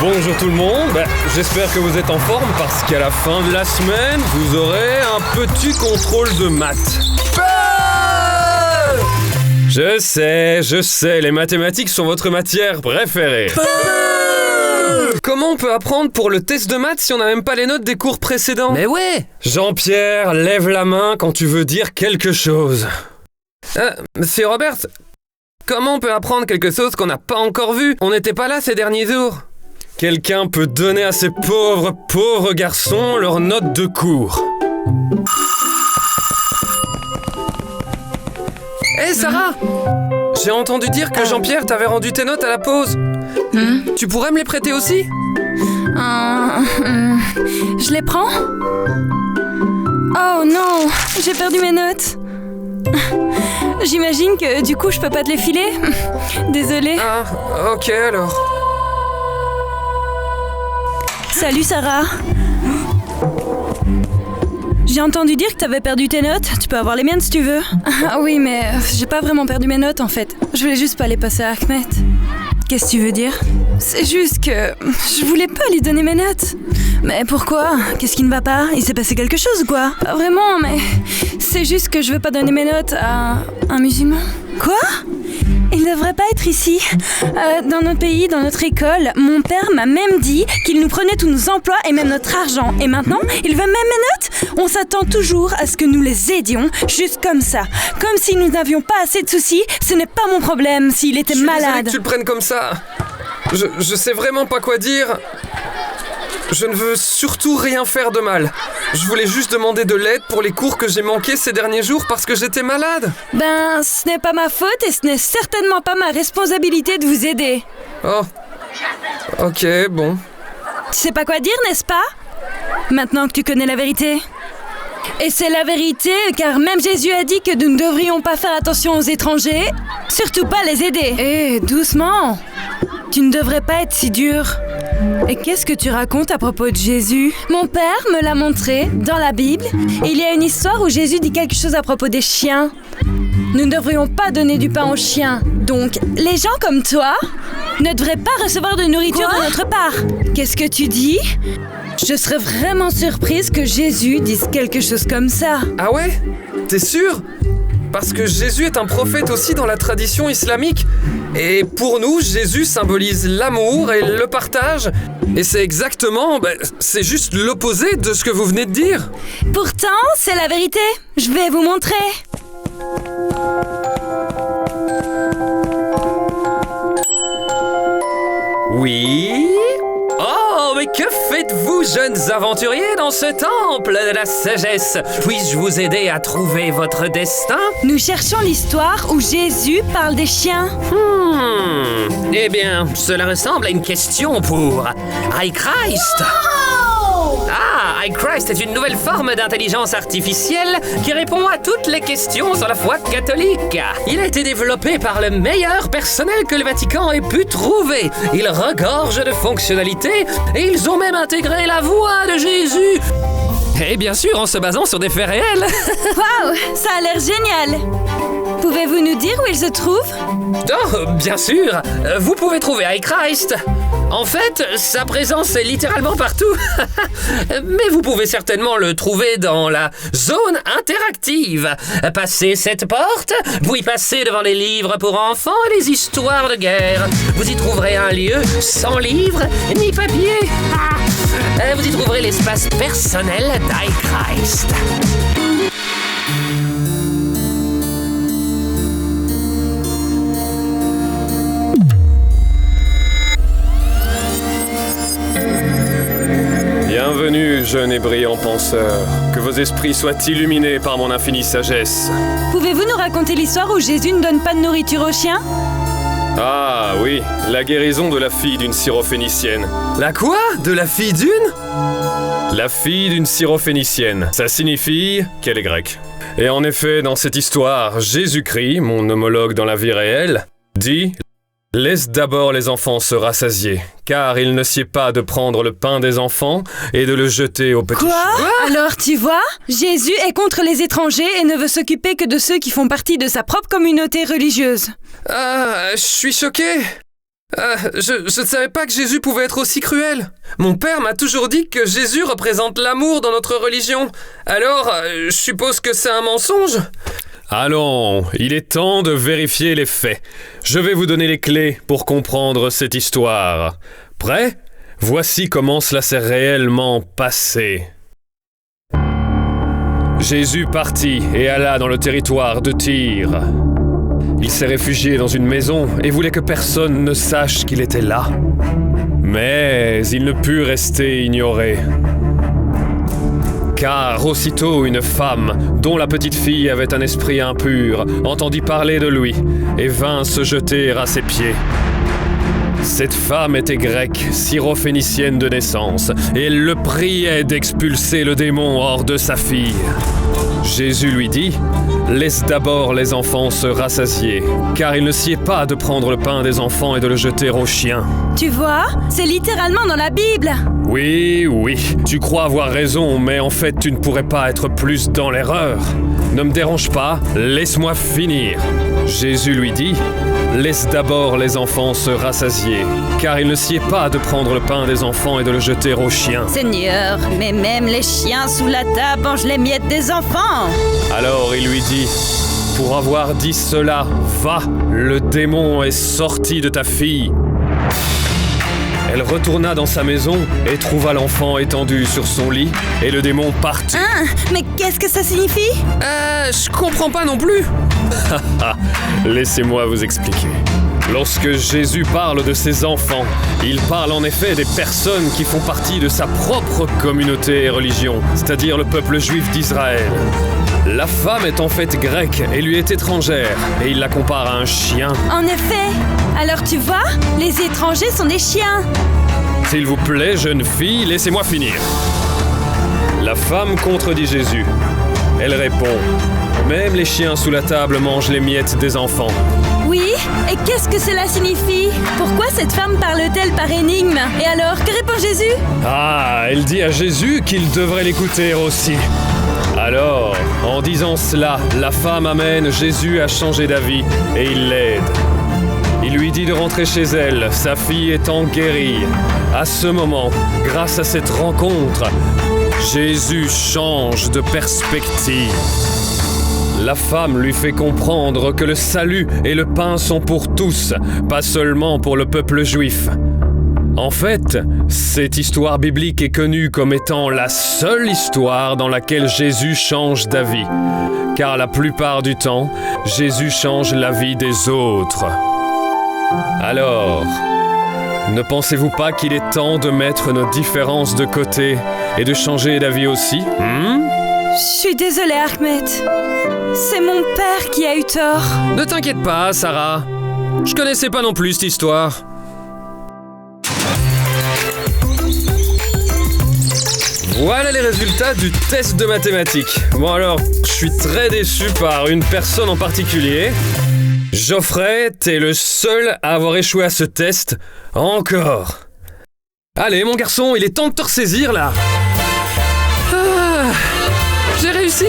Bonjour tout le monde, j'espère que vous êtes en forme parce qu'à la fin de la semaine, vous aurez un petit contrôle de maths. Je sais, les mathématiques sont votre matière préférée. Comment on peut apprendre pour le test de maths si on n'a même pas les notes des cours précédents? Mais ouais! Jean-Pierre, lève la main quand tu veux dire quelque chose. Monsieur Robert, comment on peut apprendre quelque chose qu'on n'a pas encore vu? On n'était pas là ces derniers jours. Quelqu'un peut donner à ces pauvres garçons leurs notes de cours. Hé Sarah, j'ai entendu dire que Jean-Pierre t'avait rendu tes notes à la pause. Tu pourrais me les prêter aussi? Je les prends? Oh non, j'ai perdu mes notes. J'imagine que du coup je peux pas te les filer. Désolée. Ah, ok alors. Salut Sarah. J'ai entendu dire que t'avais perdu tes notes. Tu peux avoir les miennes si tu veux. Ah oui, mais j'ai pas vraiment perdu mes notes en fait. Je voulais juste pas les passer à Ahmed. Qu'est-ce que tu veux dire? C'est juste que je voulais pas lui donner mes notes. Mais pourquoi? Qu'est-ce qui ne va pas? Il s'est passé quelque chose ou quoi? Pas vraiment, mais c'est juste que je veux pas donner mes notes à un musulman. Quoi? Il devrait pas être ici. Dans notre pays, dans notre école, mon père m'a même dit qu'il nous prenait tous nos emplois et même notre argent. Et maintenant, il veut même mes notes? On s'attend toujours à ce que nous les aidions, juste comme ça. Comme si nous n'avions pas assez de soucis. Ce n'est pas mon problème s'il était malade. Je suis désolée que tu le prennes comme ça. Je sais vraiment pas quoi dire. Je ne veux surtout rien faire de mal. Je voulais juste demander de l'aide pour les cours que j'ai manqués ces derniers jours parce que j'étais malade. Ben, ce n'est pas ma faute et ce n'est certainement pas ma responsabilité de vous aider. Oh. Ok, bon. Tu sais pas quoi dire, n'est-ce pas? Maintenant que tu connais la vérité. Et c'est la vérité, car même Jésus a dit que nous ne devrions pas faire attention aux étrangers, surtout pas les aider. Hé, doucement. Tu ne devrais pas être si dur. Et qu'est-ce que tu racontes à propos de Jésus? Mon père me l'a montré dans la Bible. Et il y a une histoire où Jésus dit quelque chose à propos des chiens. Nous ne devrions pas donner du pain aux chiens. Donc, les gens comme toi ne devraient pas recevoir de nourriture de notre part. Qu'est-ce que tu dis? Je serais vraiment surprise que Jésus dise quelque chose comme ça. Ah ouais? T'es sûr? Parce que Jésus est un prophète aussi dans la tradition islamique. Et pour nous, Jésus symbolise l'amour et le partage. Et c'est exactement, c'est juste l'opposé de ce que vous venez de dire. Pourtant, c'est la vérité. Je vais vous montrer. Oui? Oh, mais que faites-vous, jeunes aventuriers, dans ce temple de la sagesse? Puis-je vous aider à trouver votre destin? Nous cherchons l'histoire où Jésus parle des chiens. Eh bien, cela ressemble à une question pour iChrist. Ah, iChrist est une nouvelle forme d'intelligence artificielle qui répond à toutes les questions sur la foi catholique. Il a été développé par le meilleur personnel que le Vatican ait pu trouver. Il regorge de fonctionnalités et ils ont même intégré la voix de Jésus. Et bien sûr, en se basant sur des faits réels. Waouh, ça a l'air génial. Pouvez-vous nous dire où il se trouve? Oh, bien sûr. Vous pouvez trouver iChrist. En fait, sa présence est littéralement partout. Mais vous pouvez certainement le trouver dans la zone interactive. Passez cette porte, puis passez devant les livres pour enfants et les histoires de guerre. Vous y trouverez un lieu sans livres ni papier. Vous y trouverez l'espace personnel d'iChrist. Bienvenue, jeunes et brillants penseurs. Que vos esprits soient illuminés par mon infinie sagesse. Pouvez-vous nous raconter l'histoire où Jésus ne donne pas de nourriture aux chiens? Ah oui, la guérison de la fille d'une syrophénicienne. La quoi? De la fille d'une? La fille d'une syrophénicienne. Ça signifie qu'elle est grecque. Et en effet, dans cette histoire, Jésus-Christ, mon homologue dans la vie réelle, dit « Laisse d'abord les enfants se rassasier, car il ne sied pas de prendre le pain des enfants et de le jeter aux petits chiens. » Alors tu vois, Jésus est contre les étrangers et ne veut s'occuper que de ceux qui font partie de sa propre communauté religieuse. Ah, je suis choqué. Je ne savais pas que Jésus pouvait être aussi cruel. Mon père m'a toujours dit que Jésus représente l'amour dans notre religion. Alors, je suppose que c'est un mensonge ? Allons, il est temps de vérifier les faits. Je vais vous donner les clés pour comprendre cette histoire. Prêt ? Voici comment cela s'est réellement passé. Jésus partit et alla dans le territoire de Tyr. Il s'est réfugié dans une maison et voulait que personne ne sache qu'il était là. Mais il ne put rester ignoré. Car aussitôt une femme, dont la petite fille avait un esprit impur, entendit parler de lui et vint se jeter à ses pieds. Cette femme était grecque, syrophénicienne de naissance, et elle le priait d'expulser le démon hors de sa fille. Jésus lui dit « Laisse d'abord les enfants se rassasier, car il ne sied pas de prendre le pain des enfants et de le jeter aux chiens. » Tu vois, c'est littéralement dans la Bible. Oui, tu crois avoir raison, mais en fait tu ne pourrais pas être plus dans l'erreur. Ne me dérange pas, laisse-moi finir. Jésus lui dit « Laisse d'abord les enfants se rassasier, car il ne sied pas de prendre le pain des enfants et de le jeter aux chiens. » Seigneur, mais même les chiens sous la table mangent les miettes des enfants. Alors il lui dit « Pour avoir dit cela, va, le démon est sorti de ta fille. » Elle retourna dans sa maison et trouva l'enfant étendu sur son lit et le démon parti. Mais qu'est-ce que ça signifie ? Je comprends pas non plus. Laissez-moi vous expliquer. Lorsque Jésus parle de ses enfants, il parle en effet des personnes qui font partie de sa propre communauté et religion, c'est-à-dire le peuple juif d'Israël. La femme est en fait grecque et lui est étrangère, et il la compare à un chien. En effet. Alors tu vois, les étrangers sont des chiens. S'il vous plaît, jeune fille, laissez-moi finir. La femme contredit Jésus. Elle répond « Même les chiens sous la table mangent les miettes des enfants. » Oui, et qu'est-ce que cela signifie ? Pourquoi cette femme parle-t-elle par énigme ? Et alors, que répond Jésus ? Elle dit à Jésus qu'il devrait l'écouter aussi. Alors, en disant cela, la femme amène Jésus à changer d'avis et il l'aide. Il lui dit de rentrer chez elle, sa fille étant guérie. À ce moment, grâce à cette rencontre, Jésus change de perspective. La femme lui fait comprendre que le salut et le pain sont pour tous, pas seulement pour le peuple juif. En fait, cette histoire biblique est connue comme étant la seule histoire dans laquelle Jésus change d'avis. Car la plupart du temps, Jésus change l'avis des autres. Alors, ne pensez-vous pas qu'il est temps de mettre nos différences de côté et de changer d'avis aussi ? Je suis désolée, Ahmed. C'est mon père qui a eu tort. Ne t'inquiète pas, Sarah. Je connaissais pas non plus cette histoire. Voilà les résultats du test de mathématiques. Bon alors, je suis très déçu par une personne en particulier. Geoffrey, t'es le seul à avoir échoué à ce test. Encore. Allez, mon garçon, il est temps de te ressaisir là. J'ai réussi.